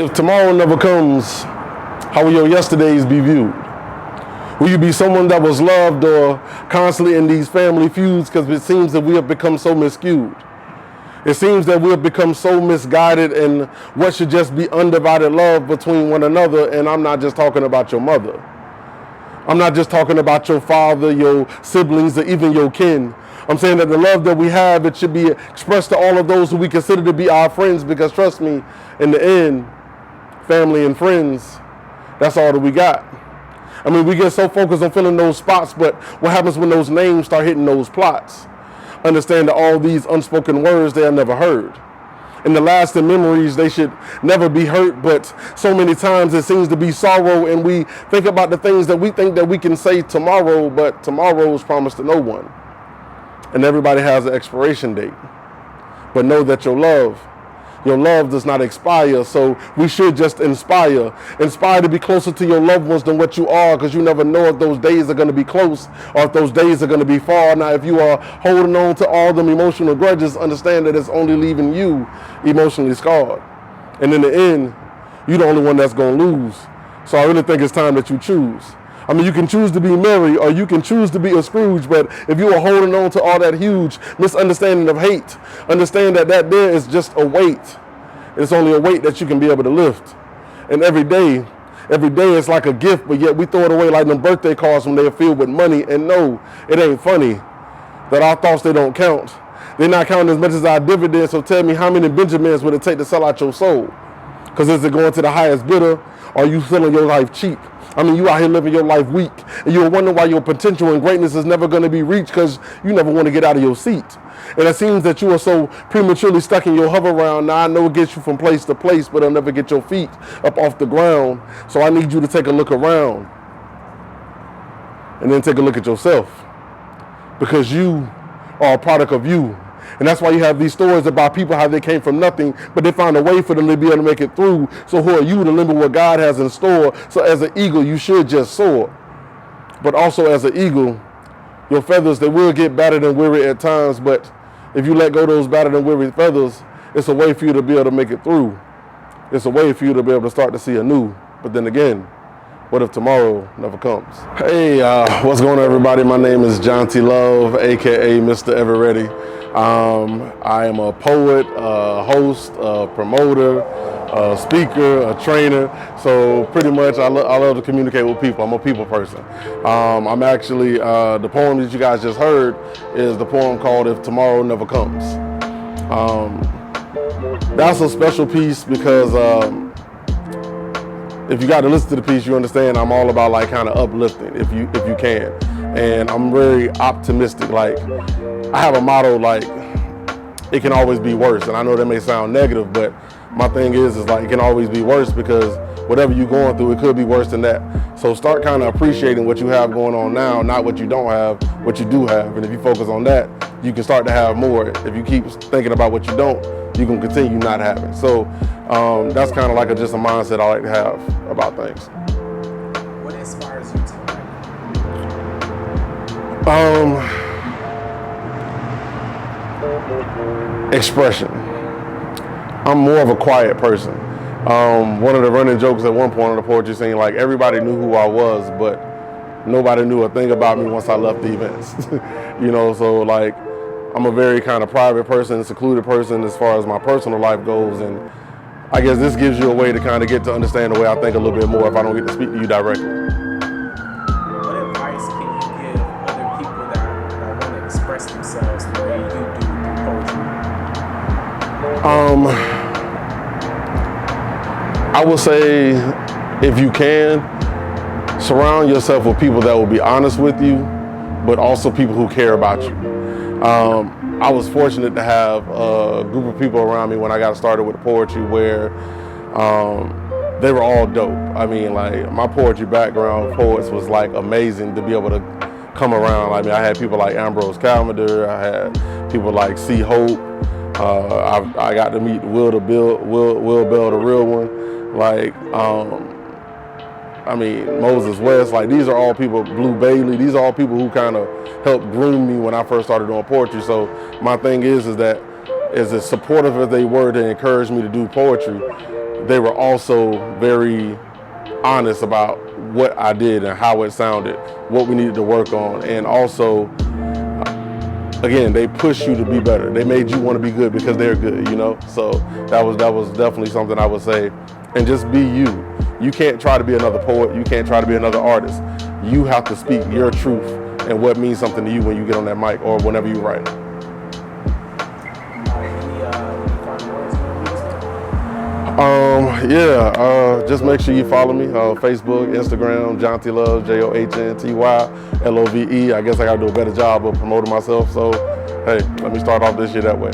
If tomorrow never comes, how will your yesterdays be viewed? Will you be someone that was loved or constantly in these family feuds because it seems that we have become so miscued? It seems that we have become so misguided in what should just be undivided love between one another, and I'm not just talking about your mother. I'm not just talking about your father, your siblings, or even your kin. I'm saying that the love that we have, it should be expressed to all of those who we consider to be our friends, because trust me, in the end, family and friends, that's all that we got. I mean, we get so focused on filling those spots, but what happens when those names start hitting those plots? Understand that all these unspoken words, they are never heard. In the lasting memories, they should never be hurt, but so many times it seems to be sorrow, and we think about the things that we think that we can say tomorrow, but tomorrow is promised to no one. And everybody has an expiration date. But know that your love does not expire, so we should just inspire to be closer to your loved ones than what you are, because you never know if those days are going to be close or if those days are going to be far. Now, if you are holding on to all them emotional grudges, understand that it's only leaving you emotionally scarred. And in the end, you're the only one that's going to lose. So I really think it's time that you choose. I mean, you can choose to be Mary or you can choose to be a Scrooge, but if you are holding on to all that huge misunderstanding of hate, understand that there is just a weight. It's only a weight that you can be able to lift. And every day it's like a gift, but yet we throw it away like them birthday cards when they're filled with money. And no, it ain't funny that our thoughts, they don't count. They're not counting as much as our dividends, so tell me, how many Benjamins would it take to sell out your soul? Because is it going to the highest bidder, or are you selling your life cheap? I mean, you out here living your life weak, and you're wondering why your potential and greatness is never going to be reached, because you never want to get out of your seat. And it seems that you are so prematurely stuck in your hover round. Now, I know it gets you from place to place, but it'll never get your feet up off the ground. So I need you to take a look around and then take a look at yourself, because you are a product of you. And that's why you have these stories about people, how they came from nothing, but they found a way for them to be able to make it through. So who are you to limit what God has in store? So as an eagle, you should just soar. But also as an eagle, your feathers, they will get battered and weary at times, but if you let go of those battered and weary feathers, it's a way for you to be able to make it through. It's a way for you to be able to start to see anew. But then again, what if tomorrow never comes? Hey, what's going on, everybody? My name is John T. Love, aka Mr. Ever Ready. I am a poet, a host, a promoter, a speaker, a trainer. So pretty much I love to communicate with people. I'm a people person. I'm actually, the poem that you guys just heard is the poem called If Tomorrow Never Comes. That's a special piece because if you got to listen to the piece, you understand I'm all about like kind of uplifting if you can. And I'm very optimistic. Like, I have a motto like, it can always be worse. And I know that may sound negative, but my thing is like, it can always be worse, because whatever you're going through, it could be worse than that. So start kind of appreciating what you have going on now, not what you don't have, what you do have. And if you focus on that, you can start to have more. If you keep thinking about what you don't, you can continue not having. So that's kind of like just a mindset I like to have about things. What inspires you to write? Expression. I'm more of a quiet person. One of the running jokes at one point on the poetry scene, like, everybody knew who I was, but nobody knew a thing about me once I left the events. You know, so like, I'm a very kind of private person, secluded person as far as my personal life goes, and I guess this gives you a way to kind of get to understand the way I think a little bit more if I don't get to speak to you directly. What advice can you give other people that want to express themselves the way you do through poetry? I would say, if you can, surround yourself with people that will be honest with you, but also people who care about you. I was fortunate to have a group of people around me when I got started with poetry where they were all dope. I mean, like, my poetry background, poets, was like amazing to be able to come around. I mean, I had people like Ambrose Calmander, I had people like C. Hope, I got to meet Will Bell, the real one. Like, I mean, Moses West, like, these are all people, Blue Bailey, these are all people who kind of helped groom me when I first started doing poetry. So my thing is that as supportive as they were to encourage me to do poetry, they were also very honest about what I did and how it sounded, what we needed to work on, and also, again, they push you to be better. They made you want to be good because they're good, you know? So that was definitely something I would say. And just be you. You can't try to be another poet. You can't try to be another artist. You have to speak your truth and what means something to you when you get on that mic or whenever you write. Just make sure you follow me on Facebook, Instagram, Jonty Love, JOHNTYLOVE. I guess I gotta do a better job of promoting myself. So, hey, let me start off this year that way.